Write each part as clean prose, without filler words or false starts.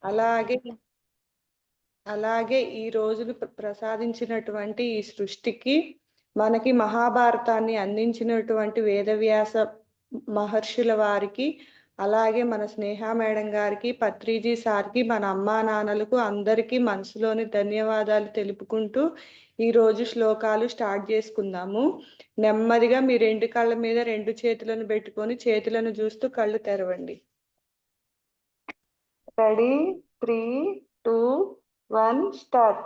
అలాగే అలాగే ఈ రోజును ప్రసాదించినటువంటి ఈ సృష్టికి మనకి మహాభారతాన్ని అందించినటువంటి వేదవ్యాస మహర్షుల వారికి, అలాగే మన స్నేహ మేడం గారికి, పత్రిజీ సార్కి, మన అమ్మా నాన్నలకు అందరికీ మనసులోని ధన్యవాదాలు తెలుపుకుంటూ ఈరోజు శ్లోకాలు స్టార్ట్ చేసుకుందాము. నెమ్మదిగా మీ రెండు కళ్ళ మీద రెండు చేతులను పెట్టుకొని చేతులను చూస్తూ కళ్ళు తెరవండి. Ready, 3, 2, 1 start.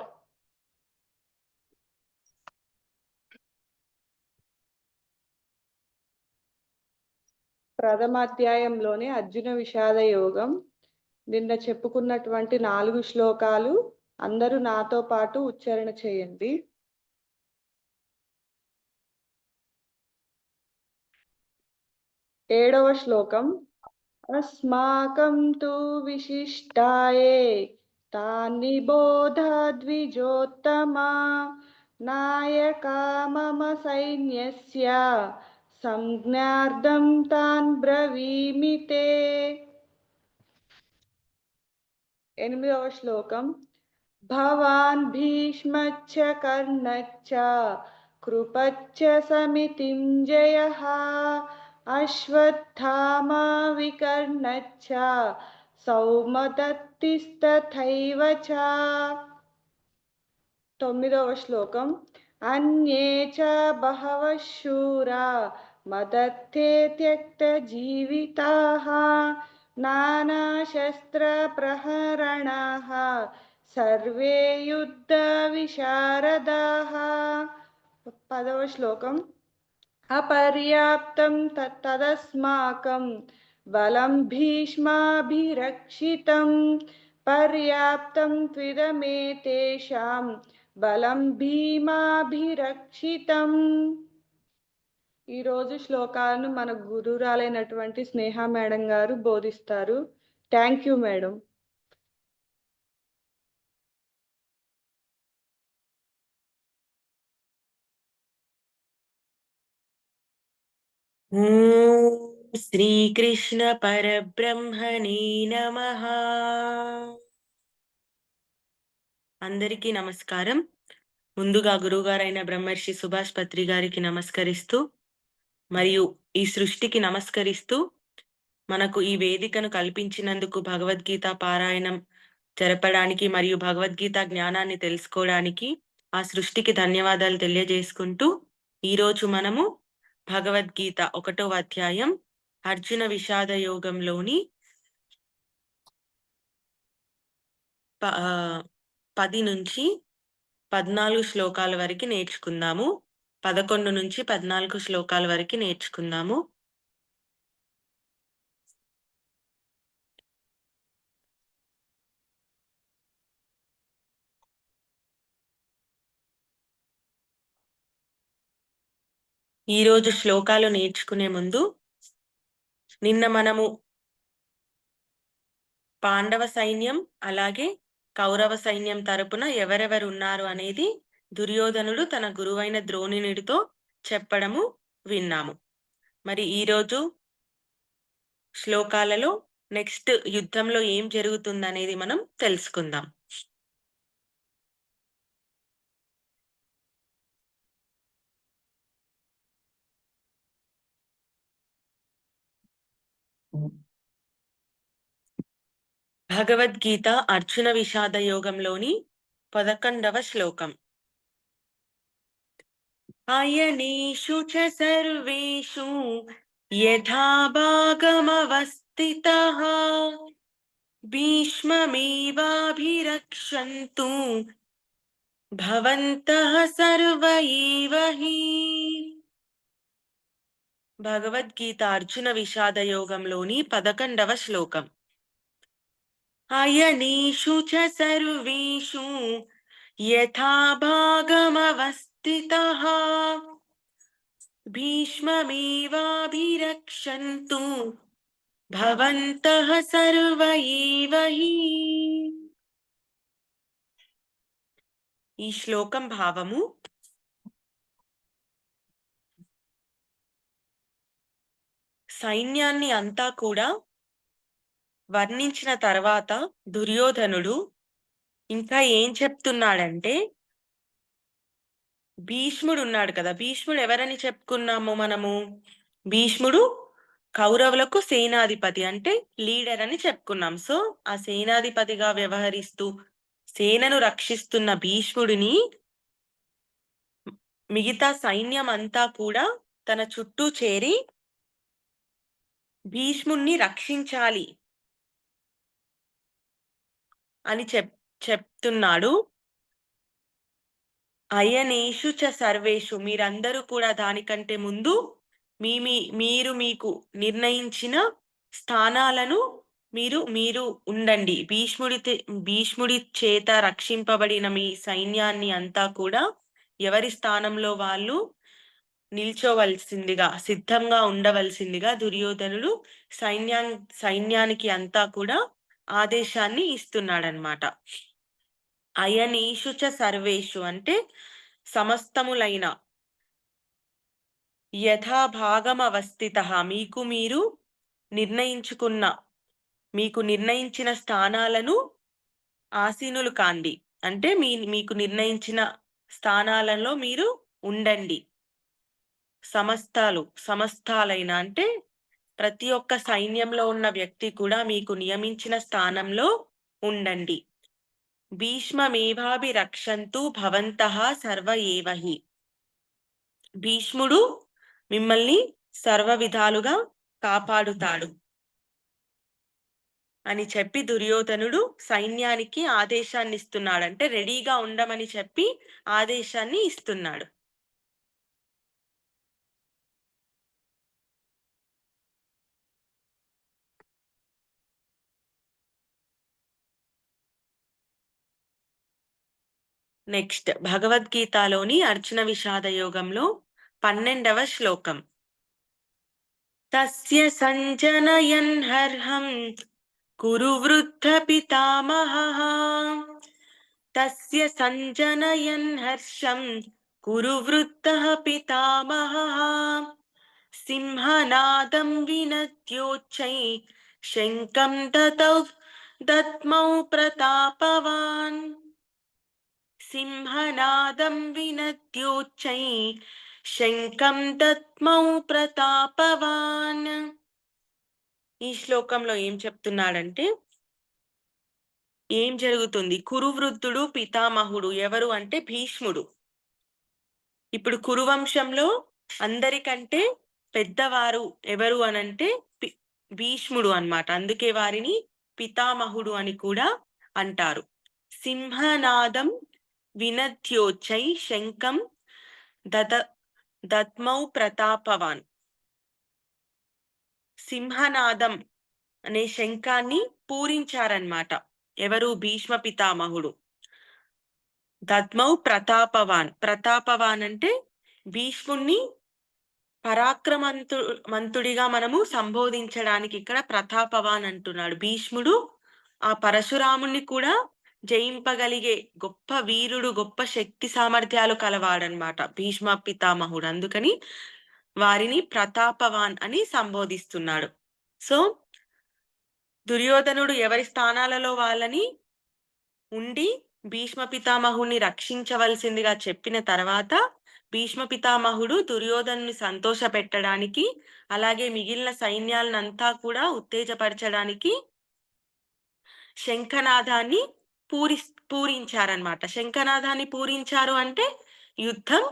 ప్రథమ అధ్యాయంలోని అర్జున విషాద యోగం. నిన్న చెప్పుకున్నటువంటి 4 శ్లోకాలు అందరూ నాతో పాటు ఉచ్చారణ చేయండి. 7వ శ్లోకం. అస్మాకం తు విశిష్టాయే తాని బోధ ద్విజోత్తమా నాయకా మమ సైన్యస్య సంజ్ఞార్థం తాన్ బ్రవీమి తే. 8వ శ్లోకం. భవాన్ భీష్మచ్చ కర్ణచ్చ కృపచ్చ సమితింజయః అశ్వత్థామా వికర్ణచ్చ సౌమదత్తిస్తథైవ చ. 9వ శ్లోకం. అన్యే చ బహవః శూరా మదర్థే త్యక్త జీవితాః నానాశస్త్ర ప్రహరణాః సర్వే యుద్ధ విశారదాః. 10వ శ్లోకం. అపర్యాప్తం తదస్మాకం బలం భీష్మాభిరక్షితం పర్యాప్తం త్విదమేతేషాం బలం భీమాభిరక్షితం. ఈరోజు శ్లోకాలను మన గురురాలైనటువంటి స్నేహ మేడం గారు బోధిస్తారు. Thank you madam. శ్రీకృష్ణ పరబ్రహ్మణే నమః. అందరికీ నమస్కారం. ముందుగా గురువుగారైన బ్రహ్మర్షి సుభాష్ పత్రి గారికి నమస్కరిస్తూ, మరియు ఈ సృష్టికి నమస్కరిస్తూ, మనకు ఈ వేదికను కల్పించినందుకు, భగవద్గీత పారాయణం జరపడానికి మరియు భగవద్గీత జ్ఞానాన్ని తెలుసుకోవడానికి ఆ సృష్టికి ధన్యవాదాలు తెలియజేసుకుంటూ, ఈరోజు మనము భగవద్గీత 1వ అధ్యాయం అర్జున విషాద యోగంలోని 10 నుంచి 14 శ్లోకాల వరకు నేర్చుకుందాము. 11 నుంచి 14 శ్లోకాల వరకు నేర్చుకుందాము. ఈరోజు శ్లోకాలు నేర్చుకునే ముందు, నిన్న మనము పాండవ సైన్యం అలాగే కౌరవ సైన్యం తరపున ఎవరెవరు ఉన్నారు అనేది దుర్యోధనుడు తన గురువైన ద్రోణునిడితో చెప్పడము విన్నాము. మరి ఈరోజు శ్లోకాలలో నెక్స్ట్ యుద్ధంలో ఏం జరుగుతుందనేది మనం తెలుసుకుందాం. భగవద్గీత అర్జున విషాద యోగంలోని 11వ శ్లోకం. అయనేషు చ సర్వేషు యథా భాగమవస్థితః భీష్మమేవాభిరక్షन्तు భవంతః సర్వ ఏవ హి. భగవద్గీత అర్జున విషాద యోగంలోని 11వ శ్లోకం. అయనేషు చ సర్వేషు యథా భాగమవస్థితః భీష్మమేవాభిరక్షन्तు భవంతః సర్వ ఏవ హి. ఈ శ్లోకం భావము: సైన్యాన్ని అంతా కూడా వర్ణించిన తర్వాత దుర్యోధనుడు ఇంకా ఏం చెప్తున్నాడంటే, భీష్ముడు ఉన్నాడు కదా, భీష్ముడు ఎవరని చెప్పుకున్నాము మనము? భీష్ముడు కౌరవులకు సేనాధిపతి, అంటే లీడర్ అని చెప్పుకున్నాం. సో ఆ సేనాధిపతిగా వ్యవహరిస్తూ సేనను రక్షిస్తున్న భీష్ముడిని మిగతా సైన్యం అంతా కూడా తన చుట్టూ చేరి భీష్ముణ్ణి రక్షించాలి అని చెప్తున్నాడు. అయనేషు చ సర్వేషు, మీరందరూ కూడా దానికంటే ముందు మీరు మీకు నిర్ణయించిన స్థానాలను మీరు ఉండండి. భీష్ముడి చేత రక్షింపబడిన మీ సైన్యాన్ని అంతా కూడా ఎవరి స్థానంలో వాళ్ళు నిల్చోవలసిందిగా, సిద్ధంగా ఉండవలసిందిగా దుర్యోధనుడు సైన్యానికి అంతా కూడా ఆదేశాన్ని ఇస్తున్నాడనమాట. అయనీషు చ సర్వేషు అంటే సమస్తములైన, యథాభాగమవస్థితః మీకు నిర్ణయించిన స్థానాలను ఆసీనులు కాండి, అంటే మీకు నిర్ణయించిన స్థానాలలో మీరు ఉండండి. సమస్తాలైన అంటే ప్రతి ఒక్క సైన్యంలో ఉన్న వ్యక్తి కూడా మీకు నియమించిన స్థానంలో ఉండండి. భీష్మమేవాభిరక్షन्तు భవంతః సర్వ ఏవ హి, భీష్ముడు మిమ్మల్ని సర్వ విధాలుగా కాపాడుతాడు అని చెప్పి దుర్యోధనుడు సైన్యానికి ఆదేశాన్ని ఇస్తున్నాడు. అంటే రెడీగా ఉండమని చెప్పి ఆదేశాన్ని ఇస్తున్నాడు. నెక్స్ట్ భగవద్గీతలోని అర్జున విషాద యోగంలో 12వ శ్లోకం. తస్య సంజనయన్ హర్హం కురు వృద్ధ పితామహః, తస్య సంజనయన్ హర్షం కురు వృద్ధః పితామహః, సింహనాదం వినద్యోచ్చై శంఖం దద్మౌ ప్రతాపవాన్, సింహనాదం వినద్యోచ్చై శంఖం దద్మౌ ప్రతాపవాన్. ఈ శ్లోకంలో ఏం చెప్తున్నాడంటే, ఏం జరుగుతుంది? కురువృద్ధుడు పితామహుడు ఎవరు అంటే భీష్ముడు. ఇప్పుడు కురువంశంలో అందరికంటే పెద్దవారు ఎవరు అనంటే భీష్ముడు అన్నమాట. అందుకే వారిని పితామహుడు అని కూడా అంటారు. సింహనాదం వినద్యోచ్చై శంఖం దద్మౌ ప్రతాపవాన్, సింహనాదం అనే శంఖాన్ని పూరించారన్నమాట ఎవరు? భీష్మ పితామహుడు. దద్మౌ ప్రతాపవాన్ అంటే భీష్ముణ్ణి మంతుడిగా మనము సంబోధించడానికి ఇక్కడ ప్రతాపవాన్ అంటున్నాడు. భీష్ముడు ఆ పరశురాముణ్ణి కూడా జయింపగలిగే గొప్ప వీరుడు, గొప్ప శక్తి సామర్థ్యాలు కలవాడనమాట భీష్మ పితామహుడు. అందుకని వారిని ప్రతాపవాన్ అని సంబోధిస్తున్నాడు. సో దుర్యోధనుడు ఎవరి స్థానాలలో వాళ్ళని ఉండి భీష్మ పితామహుడిని రక్షించవలసిందిగా చెప్పిన తర్వాత భీష్మ పితామహుడు దుర్యోధనుని సంతోష పెట్టడానికి, అలాగే మిగిలిన సైన్యాలనంతా కూడా ఉత్తేజపరచడానికి శంఖనాదాన్ని పూరించారనమాట. శంఖనాదాన్ని పూరించారు అంటే యుద్ధం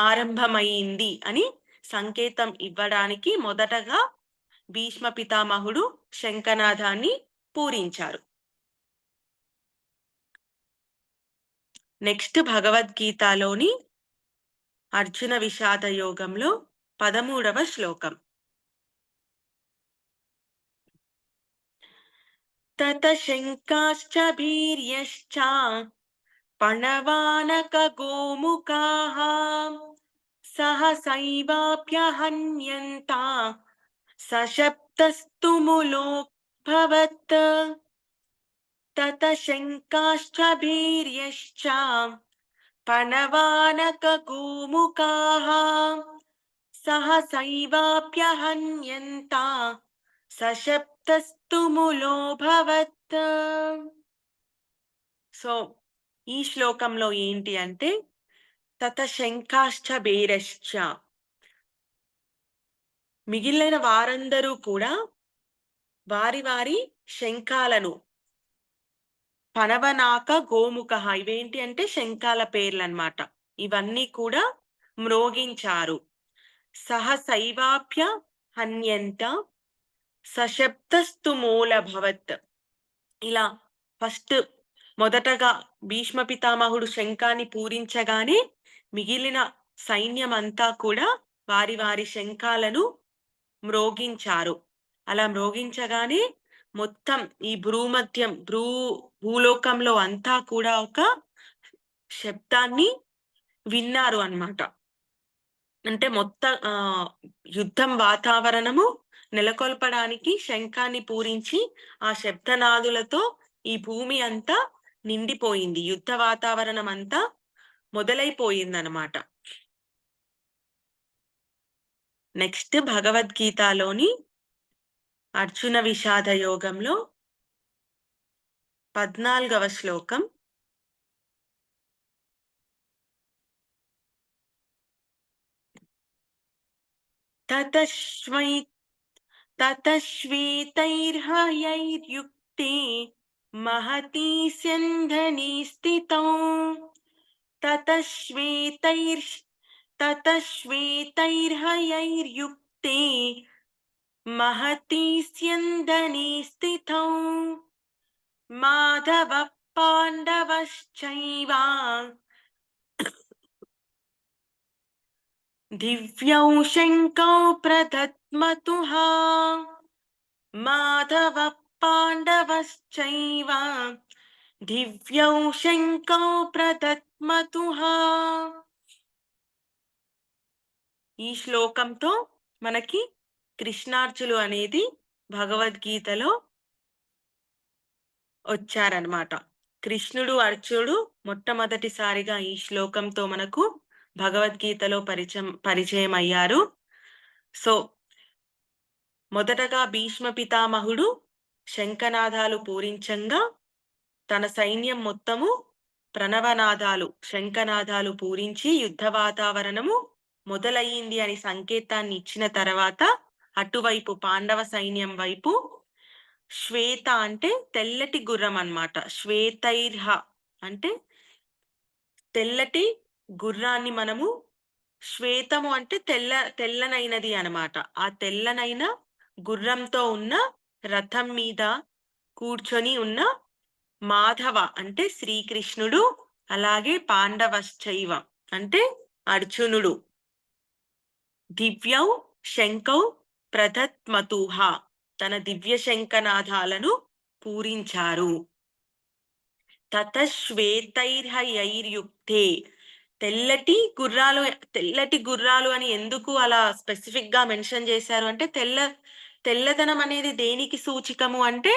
ఆరంభమైంది అని సంకేతం ఇవ్వడానికి మొదటగా భీష్మ పితామహుడు శంఖనాదాన్ని పూరించారు. నెక్స్ట్ భగవద్గీతలోని అర్జున విషాద యోగంలో 13వ శ్లోకం. తత శంకాశ్చ భీర్యశ్చ పణవానక గోముఖాః సహసైవాప్యహన్యంత సశబ్దస్తు ములోభవత్. తత శంకాశ్చ భీర్యశ్చ పణవానక గోముఖాః సహసైవాప్యహన్యంత సశబ్దస్తు ములోభవత్. సో ఈ శ్లోకంలో ఏంటి అంటే తత శంఖాశ్చ భేరశ్చ, మిగిలిన వారందరూ కూడా వారి వారి శంఖాలను, పనవనాక గోముఖ, ఇవేంటి అంటే శంఖాల పేర్లు అన్నమాట, ఇవన్నీ కూడా మ్రోగించారు. సహసైవాప్య హన్యంత సశబ్దస్తు మూలభవత్. ఇలా ఫస్ట్ మొదటగా భీష్మ పితామహుడు శంఖాన్ని పూరించగానే మిగిలిన సైన్యం అంతా కూడా వారి వారి శంఖాలను మ్రోగించారు. అలా మ్రోగించగానే మొత్తం ఈ భూలోకంలో అంతా కూడా ఒక శబ్దాన్ని విన్నారు అన్నమాట. అంటే మొత్తం యుద్ధం వాతావరణము నెలకొల్పడానికి శంఖాన్ని పూరించి ఆ శబ్దనాదులతో ఈ భూమి అంతా నిండిపోయింది, యుద్ధ వాతావరణం అంతా మొదలైపోయిందనమాట. నెక్స్ట్ భగవద్గీతలోని అర్జున విషాద యోగంలో 14వ శ్లోకం. తతశ్వేతైర్హయైర్యుక్తే మహతి స్యంధని స్థితౌ. తతశ్వేతైర్హయైర్యుక్తే మహతి స్యంధని స్థితౌ మాధవ పాండవశ్చైవ దివ్యౌ శంకౌ ప్రదద్మతుః. మాధవ పాండవశ్చైవ దివ్యౌ శంకౌ ప్రదద్మతుః. ఈ శ్లోకంతో మనకి కృష్ణార్జులు అనేది భగవద్గీతలో వచ్చారనమాట. కృష్ణుడు అర్జునుడు మొట్టమొదటిసారిగా ఈ శ్లోకంతో మనకు భగవద్గీతలో పరిచయం అయ్యారు. సో మొదటగా భీష్మ పితామహుడు శంఖనాదాలు పూరించంగా తన సైన్యం మొత్తము ప్రణవనాదాలు, శంఖనాదాలు పూరించి యుద్ధ వాతావరణము మొదలయ్యింది అని సంకేతాన్ని ఇచ్చిన తర్వాత అటువైపు పాండవ సైన్యం వైపు శ్వేత అంటే తెల్లటి గుర్రం అన్నమాట. శ్వేతైర్హ అంటే తెల్లటి గుర్రాన్ని మనము, శ్వేతము అంటే తెల్లనైనది అన్నమాట. ఆ తెల్లనైన గుర్రంతో ఉన్న రథం మీద కూర్చొని ఉన్న మాధవ అంటే శ్రీకృష్ణుడు, అలాగే పాండవశ్చైవ అంటే అర్జునుడు దివ్యౌ శంకౌ ప్రదద్మతుః తన దివ్య శంఖనాదాలను పూరించారు. తతశ్వేతైర్హయైర్యుక్తే తెల్లటి గుర్రాలు అని ఎందుకు అలా స్పెసిఫిక్ గా మెన్షన్ చేశారు అంటే తెల్లదనం అనేది దేనికి సూచికము అంటే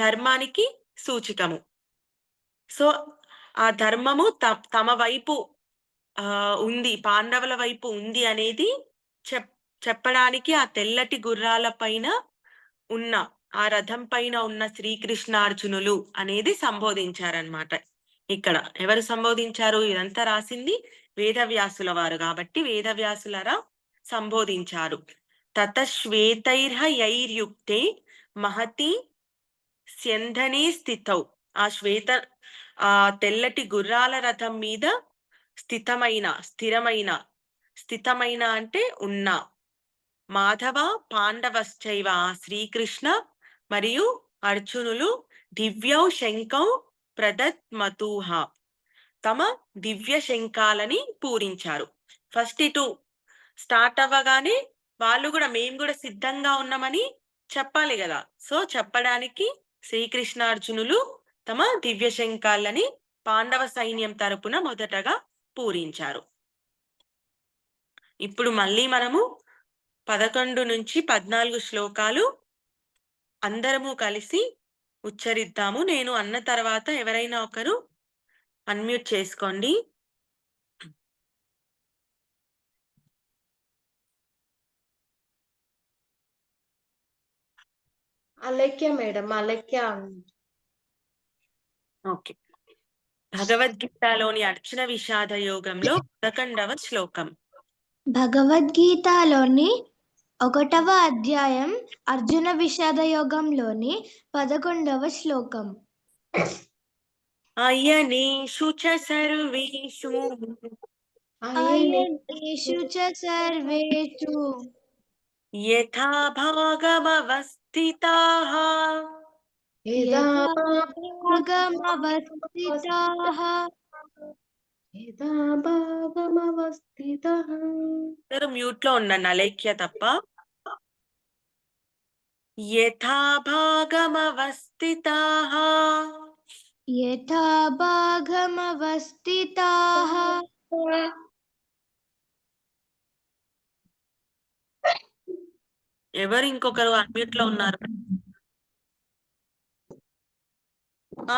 ధర్మానికి సూచికము. సో ఆ ధర్మము తమ వైపు ఉంది, పాండవుల వైపు ఉంది అనేది చెప్పడానికి ఆ తెల్లటి గుర్రాల పైన ఉన్న, ఆ రథం పైన ఉన్న శ్రీకృష్ణార్జునులు అనేది సంబోధించారనమాట. ఇక్కడ ఎవరు సంబోధించారు? ఇదంతా రాసింది వేదవ్యాసుల వారు కాబట్టి వేదవ్యాసులరా సంబోధించారు. తతశ్వేతైర్హయైర్యుక్తే మహతి స్యంధనే స్థితౌ. ఆ తెల్లటి గుర్రాల రథం మీద స్థితమైన అంటే ఉన్న మాధవ పాండవశ్చైవ శ్రీకృష్ణ మరియు అర్జునులు దివ్యౌ శంఖౌ ప్రదద్మతుః తమ దివ్య శంఖాలని పూరించారు. ఫస్ట్ ఇటు స్టార్ట్ అవ్వగానే వాళ్ళు కూడా మేము కూడా సిద్ధంగా ఉన్నామని చెప్పాలి కదా. సో చెప్పడానికి శ్రీకృష్ణార్జునులు తమ దివ్య శంఖాలని పాండవ సైన్యం తరపున మొదటగా పూరించారు. ఇప్పుడు మళ్ళీ మనము 11 నుంచి 14 శ్లోకాలు అందరము కలిసి ఉచ్చరిద్దాము. నేను అన్న తర్వాత ఎవరైనా ఒకరు అన్మ్యూట్ చేసుకోండి. అలక్య మేడం, అలక్య. ఓకే. భగవద్గీతలోని అర్జున విషాద యోగంలో 11వ శ్లోకం. భగవద్గీతలోని 1వ అధ్యాయం అర్జున విషాద యోగంలోని 11వ శ్లోకం. అయనేషు చ సర్వేషు అయనేషు చ సర్వేషు యథా భాగమవస్థితాః యథా భాగమవస్థితాః యథా భాగమవస్థితః. అందరూ మ్యూట్ లో ఉన్నాను, అలేఖ్య తప్ప. యథా భాగమవస్థితాః యథా భాగమవస్థితాః ఎవరు ఇంకొకరు అన్మ్యూట్ లో ఉన్నారు?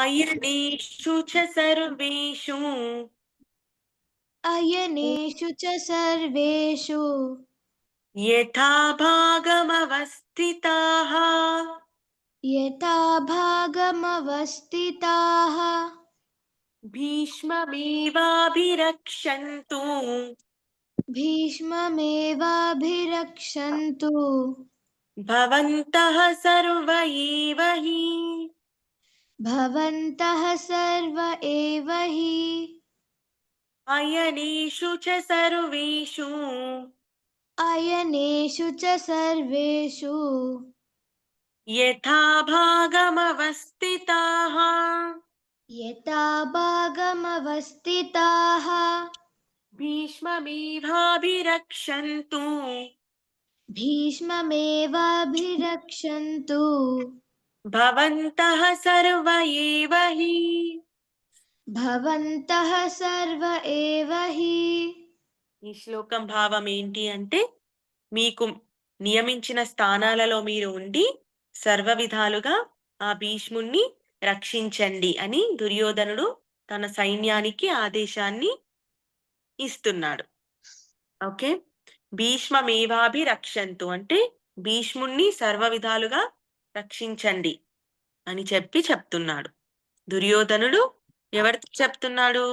అయనేషు చ సర్వేషు అయనేషు చ సర్వేషు యథా భాగమవస్థితాః యథా భాగమవస్థితాః భీష్మమేవాభిరక్షन्तు భీష్మమేవాభిరక్షन्तు భవంతః సర్వ ఏవ హి భవంతః సర్వ ఏవ హి అయనేషు చ సర్వేషు అయనేషు చ సర్వేషు యథా భాగమవస్థితాః యథా భాగమవస్థితాః భీష్మమేవాభిరక్షन्तు భీష్మమేవాభిరక్షन्तు భవంతః సర్వ ఏవ హి భవంతః సర్వ ఏవ హి. ఈ శ్లోకం భావం ఏంటి అంటే, మీకు నియమించిన స్థానాలలో మీరు ఉండి సర్వ విధాలుగా ఆ భీష్ముణ్ణి రక్షించండి అని దుర్యోధనుడు తన సైన్యానికి ఆదేశాన్ని ఇస్తున్నాడు. ఓకే, భీష్మమేవాభిరక్షంతు అంటే భీష్ముణ్ణి సర్వ విధాలుగా రక్షించండి అని చెప్తున్నాడు. దుర్యోధనుడు ఎవరితో చెప్తున్నాడు?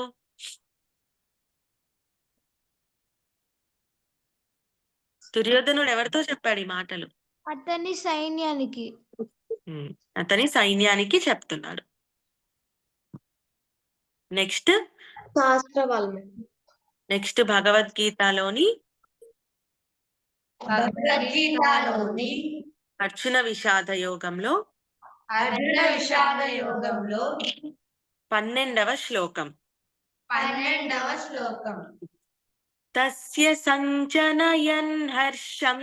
దుర్యోధనుడు ఎవరితో చెప్పాడు ఈ మాటలు? అతని సైన్యానికి. అతని సైన్యానికి చెప్తున్నాడు. నెక్స్ట్ భగవద్గీతలోని అర్జున విషాద యోగంలో 12వ శ్లోకం. తస్య సంజనయన్ హర్షం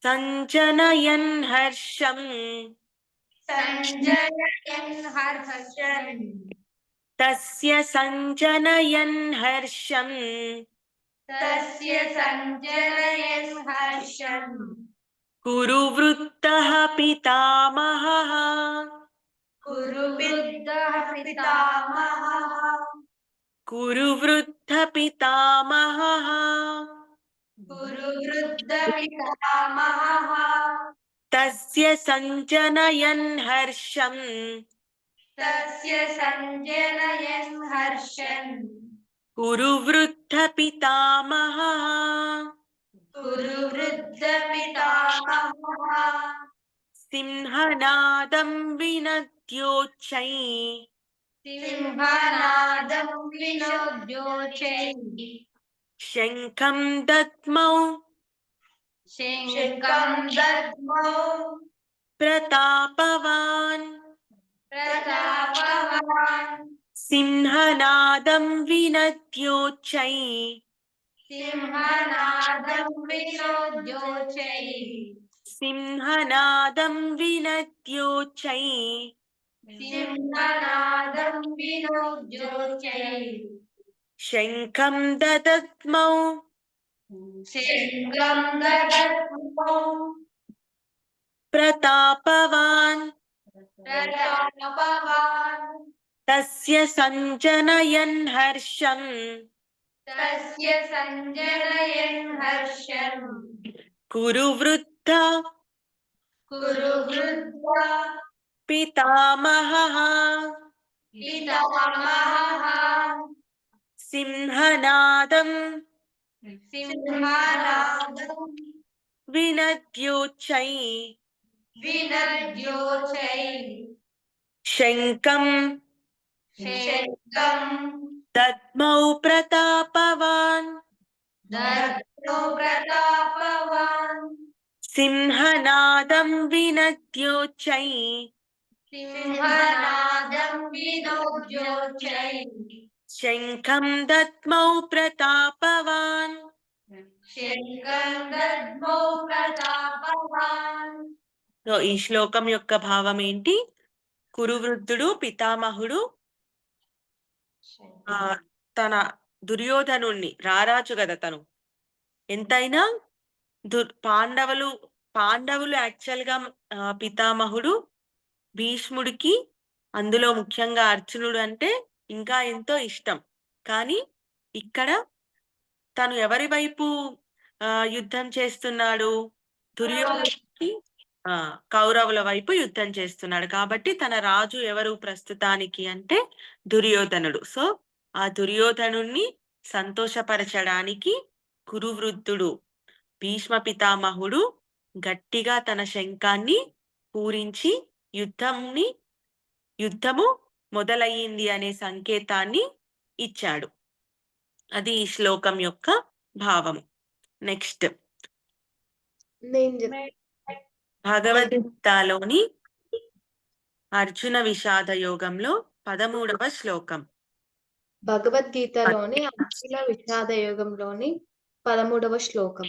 సంజనయన్ హర్షం తస్య సంజనయన్ హర్షం కురు వృత్తః పితామహః కురు వృద్ధ పితామహః తస్య సంజనయన్ హర్షం కురు వృద్ధ పితామహః సింహనాదం వినద్యోచ్చై శంఖం దద్మౌ ప్రతాపవాన్ సింహనాదం వినద్యోచ్చై సింహనాదం వినద్యోచ్చై శంఖం దదద్మౌ ప్రతాపవాన్ తస్య సంజనయన్ హర్షం तस्य सञ्जनयन् हर्षम् कुरु वृद्धा कुरु वृद्धा पितामहः पितामहः सिंहनादं सिंहनादम् विनद्योच्चै विनद्योच्चै शङ्खं शङ्खम् दद्मौ प्रतापवान् दद्मौ प्रतापवान् सिंहनादं विनद्योच्चै सिंहनादम् विनोद्योच्चै शङ्खं दद्मौ प्रतापवान् शङ्खम् दद्मौ प्रतापवान्. సో ఈ శ్లోకం యొక్క భావం ఏంటి? కురువృద్ధుడు పితామహుడు తన దుర్యోధనుణ్ణి, రారాజు కదా తను, ఎంతైనా పాండవులు యాక్చువల్ గా పితామహుడు భీష్ముడికి, అందులో ముఖ్యంగా అర్జునుడు అంటే ఇంకా ఎంతో ఇష్టం. కానీ ఇక్కడ తను ఎవరి వైపు యుద్ధం చేస్తున్నాడు? దుర్యోధనుడికి, కౌరవుల వైపు యుద్ధం చేస్తున్నాడు. కాబట్టి తన రాజు ఎవరు ప్రస్తుతానికి అంటే దుర్యోధనుడు. సో ఆ దుర్యోధనుణ్ణి సంతోషపరచడానికి కురువృద్ధుడు భీష్మ పితామహుడు గట్టిగా తన శంఖాన్ని పూరించి యుద్ధము మొదలయ్యింది అనే సంకేతాన్ని ఇచ్చాడు. అది ఈ శ్లోకం యొక్క భావము. నెక్స్ట్, భగవద్గీతలోని అర్జున విషాద యోగంలో 13వ శ్లోకం. భగవద్గీతలోని అర్జున విషాద యోగంలోని 13వ శ్లోకం.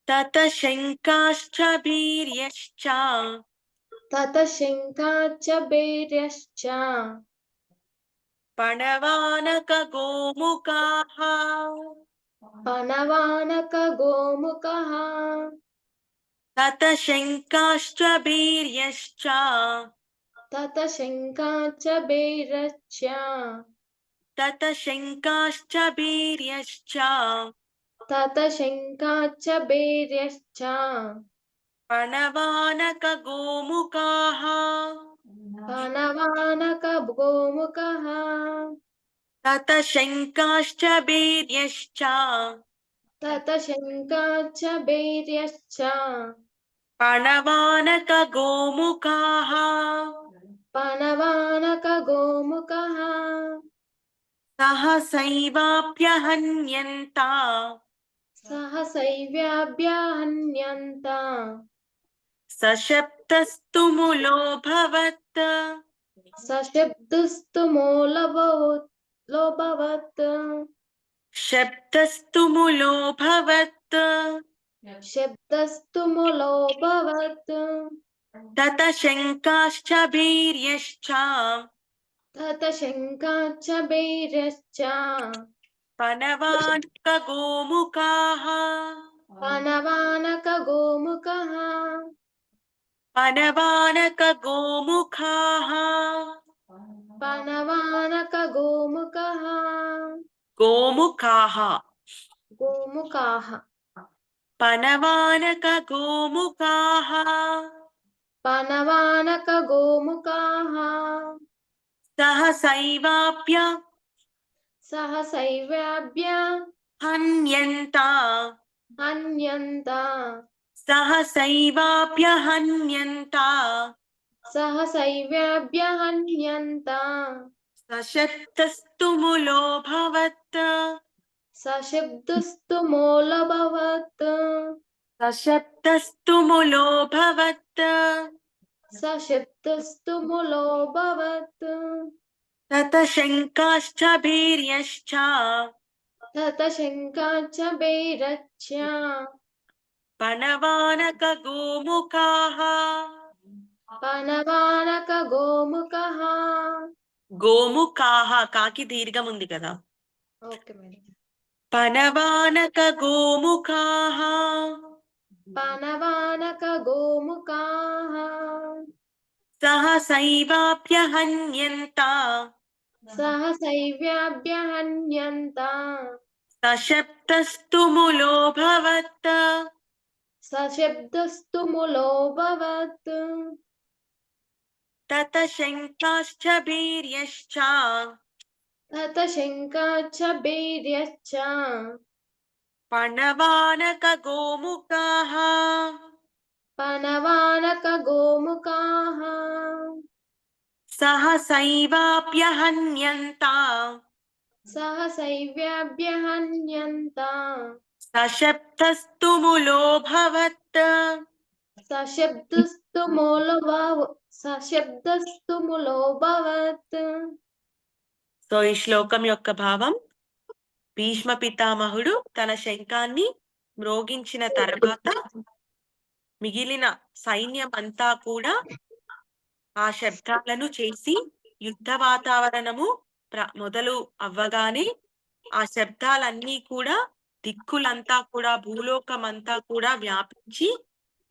తత శంకాశ్చ వీర్యశ్చ తత శంఖాశ్చ భైర్యశ్చ పణవానక గోముఖాః పనవానక గోముఖః తత శంకాశ్చ వీర్యశ్చ తత శంఖాశ్చ భైర్యశ్చ తత శంకాశ్చ వీర్యశ్చ తత శంఖాశ్చ భైర్యశ్చ పణవానక గోముఖాః పనవానక గోముఖః తత శంకాశ్చ వీర్యశ్చ తత శంఖాశ్చ భైర్యశ్చ పణవానక గోముఖాః పనవానక గోముఖః సహసైవాప్యహన్యంత సహసైవ్యాభ్యహన్యంత సశబ్దస్తు ములోభవత్ సశబ్దస్తు లోభవత్ శబ్దస్తు ములోభవత్ శబ్దస్తు ములోభవత్ తత శంకాశ్చ వీర్యశ్చ తత శంఖాశ్చ భైర్యశ్చ పణవానక గోముఖాః పనవానక గోముఖః పణవానక గోముఖాః పనవానక గోముఖః గోముఖాః గోముఖాః పణవానక గోముఖాః పనవానక గోముఖాః సహసైవాప్య సహసైవ్యాభ్య హన్యంత హన్యంత సహసైవాప్యహన్యంత సహసైవ్యాభ్యహన్యంత సశబ్దస్తు ములోభవత్ సశబ్దస్తు మూలభవత్ సశబ్దస్తు ములోభవత్ సశబ్దస్తు మూలోభవత్ తత శంకాశ్చ వీర్యశ్చ తత శంఖాశ్చ భైరశ్చ పణవానక గోముఖాః పనవానక గోముఖః గోముఖాః కాకి దీర్ఘం ఉంది కదా. Okay madam. పణవానక గోముఖాః పనవానక గోముఖాః సహసైవాప్యహన్యంత सहसैव्याभ्यहन्यन्त सशब्दस्तु मूलोऽभवत् सशब्दस्तु मूलोऽभवत् ततः शङ्काश्च वीर्यश्च तत शङ्काश्च वीर्यश्च पणवानकगोमुखाः पनवानकगोमुखाः सहसैवाभ्यहन्यन्ता सहसैव्याभ्यहन्यन्त सशब्दस्तु मूलोऽभवत् सशब्दस्तु मूलोऽभवत् సో ఈ శ్లోకం యొక్క భావం, భీష్మ పితామహుడు తన శంఖాన్ని మ్రోగించిన తర్వాత మిగిలిన సైన్యం అంతా కూడా ఆ శబ్దాలను చేసి యుద్ధ వాతావరణము మొదలు అవ్వగానే ఆ శబ్దాలన్నీ కూడా దిక్కులంతా కూడా భూలోకమంతా కూడా వ్యాపించి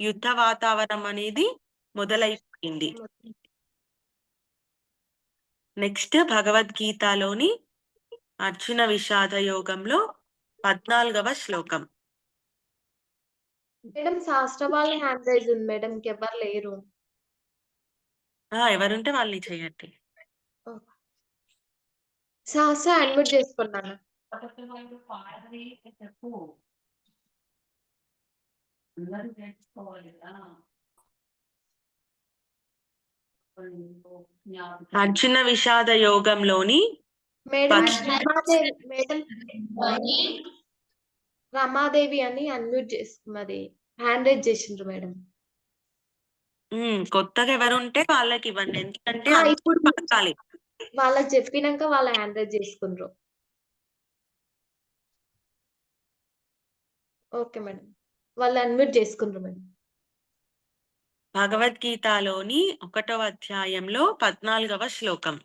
యుద్ధ వాతావరణం అనేది మొదలైపోయింది. నెక్స్ట్ భగవద్గీతలోని అర్జున విషాద యోగంలో 14వ శ్లోకం. మేడం శాస్త్ర వాళ్ళ హ్యాండ్ రైజ్ ఉంది మేడం, ఇంకెవ్వరు లేరు. ఎవరుంటే వాళ్ళని చేయండి. శాస్త్ర అడ్మిట్ చేసుకున్నాను. అర్జున విషాద యోగంలోని మేడం రమాదేవి అని అన్మ్యూట్ చేసుకున్నది, హ్యాండ్ రైజ్ చేసిండ్రు మేడం. కొత్తగా ఎవరుంటే వాళ్ళకి ఇవ్వండి, ఎందుకంటే ఇప్పుడు పలకాలి. వాళ్ళకి చెప్పినాక వాళ్ళ హ్యాండ్ రైజ్ చేసుకుండ్రు. ఓకే మేడం, వాళ్ళు అన్మ్యూట్ చేసుకుండ్రు మేడం. భగవద్గీతలోని 1వ అధ్యాయంలో 14వ శ్లోకం.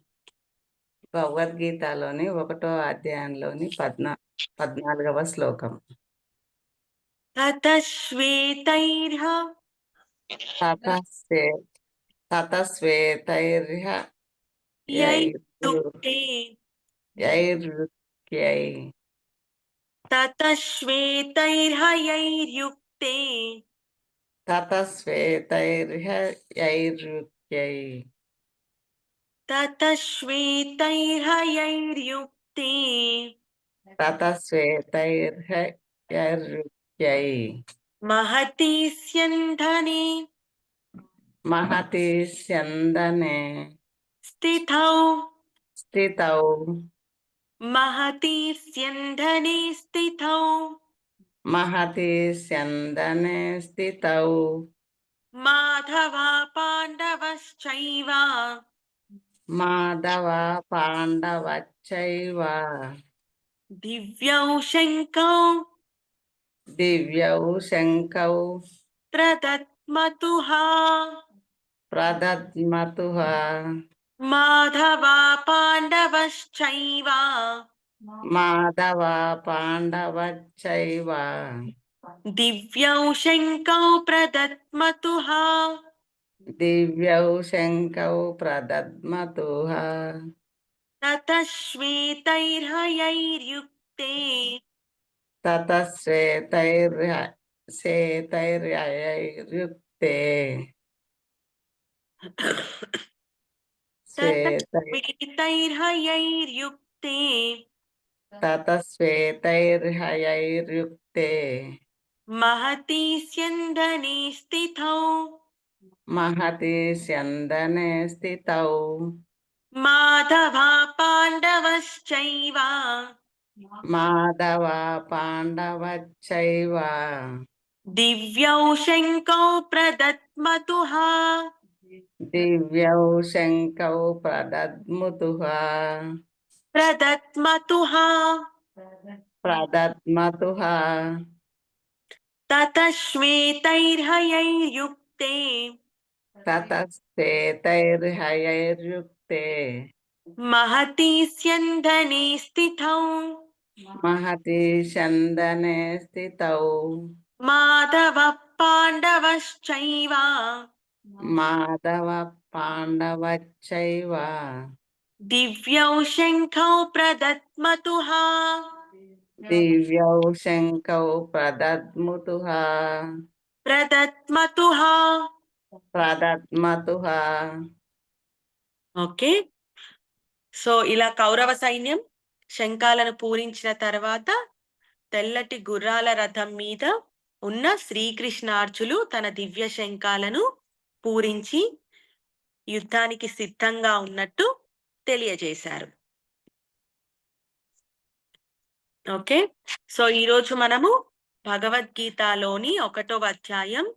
భగవద్గీతలోని 1వ అధ్యాయంలోని 14వ శ్లోకం. తతశ్వేతైర్హ తతశ్వేతైర్హ యైర్యుక్తే యైర్యుక్త్యై తతశ్వేతైర్హ యైర్యుక్తే తతశ్వేతైర్హ యైర్యుక్త్యై తతశ్వేతైర్హ యైర్యుక్తే తతశ్వేతైర్హ యైర్యుక్త్యై మహతి స్యంధనే మహతి స్యందనే స్థితౌ మహతి స్యంధనే స్థితౌ మహతి స్యందనే స్థితౌ మాధవ పాండవశ్చైవ మాధవ పాండవశ్చైవ దివ్యౌ శంకౌ ప్రదత్మతుః మాధవ పాండవశ్చైవ మాధవ పాండవశ్చైవ దివ్యౌ శంకౌ ప్రదత్మతుః తతశ్వేతైర్హ యైర్యుక్తే తతశ్వేతైర్హ యైర్యుక్తే మహతి స్యందనే స్థితౌ మాధవ పాండవశ్చైవ దివ్యౌ శంకౌ ప్రదత్మతుః తతశ్వేతైర్హ యైర్యుక్తే మహతి స్యందనే స్థితౌ మాధవ పాండవశ్చైవ దివ్యౌ శంఖౌ ప్రదత్మతుః దివ్యౌ శంఖౌ ప్రదద్ముతుః ప్రదత్మతుః. ప్రదద్మతుః. ఓకే, సో ఇలా కౌరవ సైన్యం శంఖాలను పూరించిన తర్వాత తెల్లటి గుర్రాల రథం మీద ఉన్న శ్రీకృష్ణార్జులు తన దివ్య శంఖాలను పూరించి యుద్ధానికి సిద్ధంగా ఉన్నట్టు తెలియజేశారు. ఓకే, సో ఈరోజు మనము భగవద్గీతలోని 1వ అధ్యాయం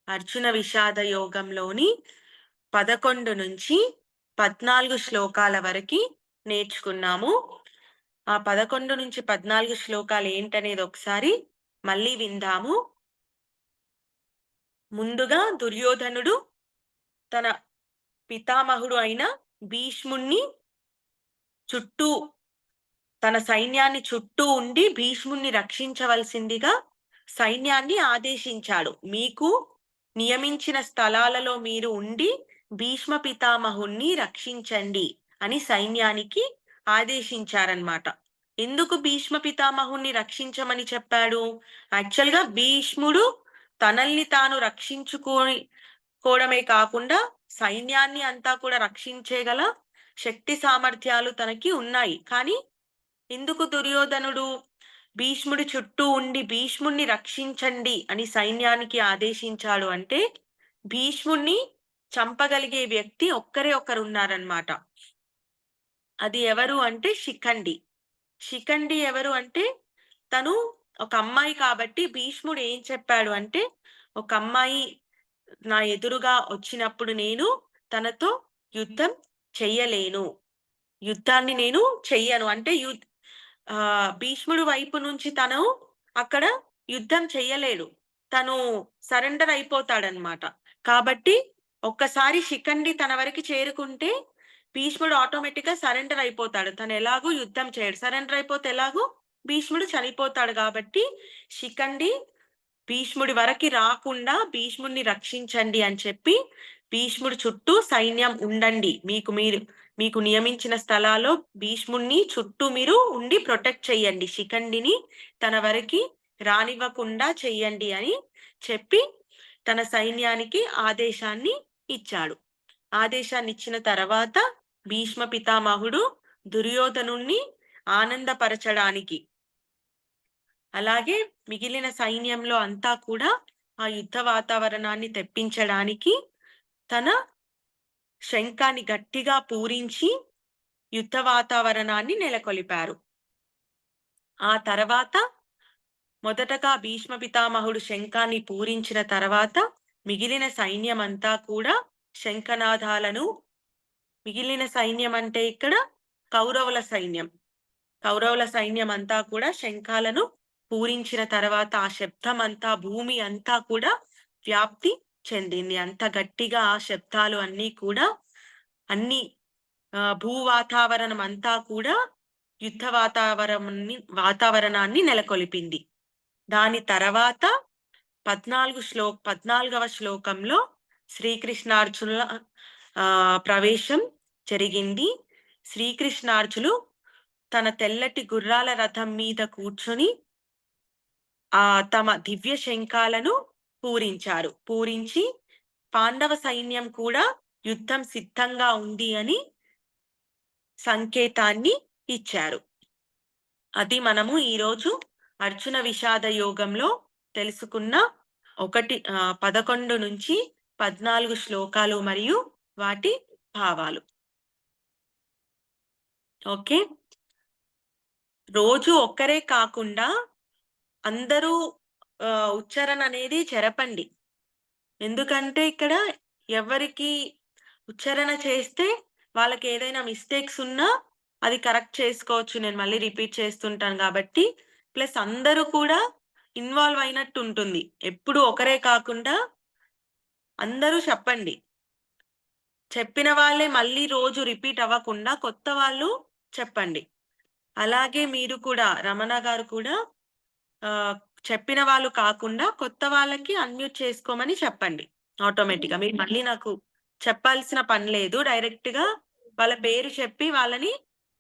అర్జున విషాద యోగంలోని 11 నుంచి 14 శ్లోకాల వరకు నేర్చుకున్నాము. ఆ 11 నుంచి 14 శ్లోకాలు ఏంటనేది ఒకసారి మళ్ళీ విందాము. ముందుగా దుర్యోధనుడు తన పితామహుడు అయిన భీష్ముణ్ణి చుట్టూ తన సైన్యాన్ని చుట్టూ ఉండి భీష్ముణ్ణి రక్షించవలసిందిగా సైన్యాన్ని ఆదేశించాడు. మీకు నియమించిన స్థలాలలో మీరు ఉండి భీష్మ పితామహుణ్ణి రక్షించండి అని సైన్యానికి ఆదేశించారన్నమాట. ఎందుకు భీష్మ పితామహుణ్ణి రక్షించమని చెప్పాడు? యాక్చువల్ గా భీష్ముడు తనల్ని తాను రక్షించుకోవడమే కాకుండా సైన్యాన్ని అంతా కూడా రక్షించేగల శక్తి సామర్థ్యాలు తనకి ఉన్నాయి. కానీ ఎందుకు దుర్యోధనుడు భీష్ముడి చుట్టూ ఉండి భీష్ముణ్ణి రక్షించండి అని సైన్యానికి ఆదేశించాడు అంటే భీష్ముణ్ణి చంపగలిగే వ్యక్తి ఒక్కరే ఒకరు ఉన్నారన్నమాట. అది ఎవరు అంటే శిఖండి. శిఖండి ఎవరు అంటే తను ఒక అమ్మాయి కాబట్టి భీష్ముడు ఏం చెప్పాడు అంటే ఒక అమ్మాయి నా ఎదురుగా వచ్చినప్పుడు నేను తనతో యుద్ధం చెయ్యలేను, యుద్ధాన్ని నేను చెయ్యను అంటే భీష్ముడు వైపు నుంచి తను అక్కడ యుద్ధం చెయ్యలేడు, తను సరెండర్ అయిపోతాడనమాట. కాబట్టి ఒక్కసారి శిఖండి తన వరకు చేరుకుంటే భీష్ముడు ఆటోమేటిక్ గా సరెండర్ అయిపోతాడు. తను ఎలాగూ యుద్ధం చేయడు, సరెండర్ అయిపోతే ఎలాగూ భీష్ముడు చనిపోతాడు. కాబట్టి శిఖండి భీష్ముడి వరకు రాకుండా భీష్ముడిని రక్షించండి అని చెప్పి భీష్ముడి చుట్టూ సైన్యం ఉండండి, మీకు నియమించిన స్థలాల్లో భీష్ముడిని చుట్టూ మీరు ఉండి ప్రొటెక్ట్ చెయ్యండి, శిఖండిని తన వరకు రానివ్వకుండా చెయ్యండి అని చెప్పి తన సైన్యానికి ఆదేశాన్ని ఇచ్చాడు. ఆదేశాన్ని ఇచ్చిన తర్వాత భీష్మ పితామహుడు దుర్యోధనుణ్ణి ఆనందపరచడానికి అలాగే మిగిలిన సైన్యంలో అంతా కూడా ఆ యుద్ధ వాతావరణాన్ని తెప్పించడానికి తన శంఖాన్ని గట్టిగా పూరించి యుద్ధ వాతావరణాన్ని నెలకొల్పారు. ఆ తర్వాత మొదటగా భీష్మ పితామహుడు శంఖాన్ని పూరించిన తర్వాత మిగిలిన సైన్యం అంతా కూడా శంఖనాదాలను, మిగిలిన సైన్యం అంటే ఇక్కడ కౌరవుల సైన్యం అంతా కూడా శంఖాలను పూరించిన తర్వాత ఆ శబ్దం అంతా భూమి అంతా కూడా వ్యాప్తి చెందింది. అంత గట్టిగా ఆ శబ్దాలు అన్నీ కూడా అన్ని భూ వాతావరణం అంతా కూడా యుద్ధ వాతావరణాన్ని నెలకొల్పింది. దాని తర్వాత 14వ శ్లోకంలో శ్రీకృష్ణార్జునుల ప్రవేశం జరిగింది. శ్రీకృష్ణార్జులు తన తెల్లటి గుర్రాల రథం మీద కూర్చొని తమ దివ్య శంఖాలను పూరించి పాండవ సైన్యం కూడా యుద్ధం సిద్ధంగా ఉంది అని సంకేతాన్ని ఇచ్చారు. అది మనము ఈరోజు అర్జున విషాద యోగంలో తెలుసుకున్న 11 నుంచి 14 శ్లోకాలు మరియు వాటి భావాలు. ఓకే, రోజు ఒక్కరే కాకుండా అందరూ ఉచ్చారణ అనేది జరపండి. ఎందుకంటే ఇక్కడ ఎవరికి ఉచ్చారణ చేస్తే వాళ్ళకి ఏదైనా మిస్టేక్స్ ఉన్నా అది కరెక్ట్ చేసుకోవచ్చు. నేను మళ్ళీ రిపీట్ చేస్తుంటాను కాబట్టి ప్లస్ అందరూ కూడా ఇన్వాల్వ్ అయినట్టు ఉంటుంది. ఎప్పుడు ఒకరే కాకుండా అందరూ చెప్పండి. చెప్పిన వాళ్ళే మళ్ళీ రోజు రిపీట్ అవ్వకుండా కొత్త వాళ్ళు చెప్పండి. అలాగే మీరు కూడా రమణ గారు కూడా చెప్పిన వాళ్ళు కాకుండా కొత్త వాళ్ళకి అన్మ్యూట్ చేసుకోమని చెప్పండి. ఆటోమేటిక్ గా మీరు మళ్ళీ నాకు చెప్పాల్సిన పని లేదు, డైరెక్ట్ గా వాళ్ళ పేరు చెప్పి వాళ్ళని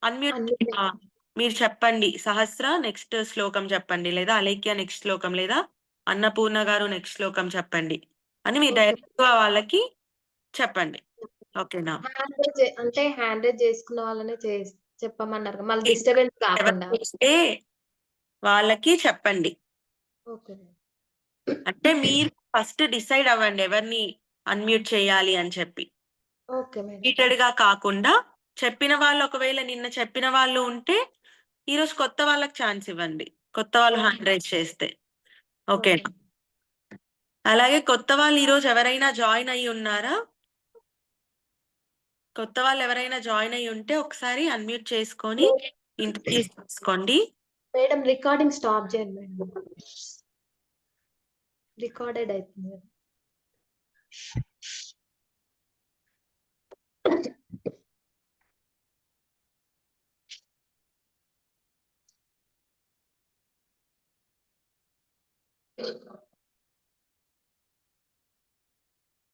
అన్మ్యూట్ Unmute. మీరు చెప్పండి. సహస్ర నెక్స్ట్ శ్లోకం చెప్పండి, లేదా అలేఖ్య నెక్స్ట్ శ్లోకం, లేదా అన్నపూర్ణ గారు నెక్స్ట్ శ్లోకం చెప్పండి అని మీరు Okay. డైరెక్ట్ గా వాళ్ళకి చెప్పండి. ఓకేనా? అంటే హ్యాండ్ రైజ్ చేసుకున్న వాళ్ళనే చెప్పమన్నారు మళ్ళీ డిస్టర్బెన్స్ కాకుండా. ఎవరైతే వాళ్ళకి చెప్పండి. ఓకే. అంటే మీరు ఫస్ట్ డిసైడ్ అవ్వండి ఎవరిని అన్మ్యూట్ చేయాలి అని చెప్పి. Okay madam. రిపీటెడ్ గా కాకుండా చెప్పిన వాళ్ళు ఒకవేళ నిన్న చెప్పిన వాళ్ళు ఉంటే ఈరోజు కొత్త వాళ్ళకి ఛాన్స్ ఇవ్వండి. కొత్త వాళ్ళు హ్యాండ్ రైజ్ చేస్తే. ఓకేనా? అలాగే కొత్త వాళ్ళు ఈరోజు ఎవరైనా జాయిన్ అయ్యి ఉన్నారా? కొత్త వాళ్ళు ఎవరైనా జాయిన్ అయ్యి ఉంటే ఒకసారి అన్మ్యూట్ చేసుకొని ఇంట్రడ్యూస్ చేసుకోండి. మేడం రికార్డింగ్ స్టాప్ చేయండి మేడం. రికార్డెడ్ అవుతుంది కదా.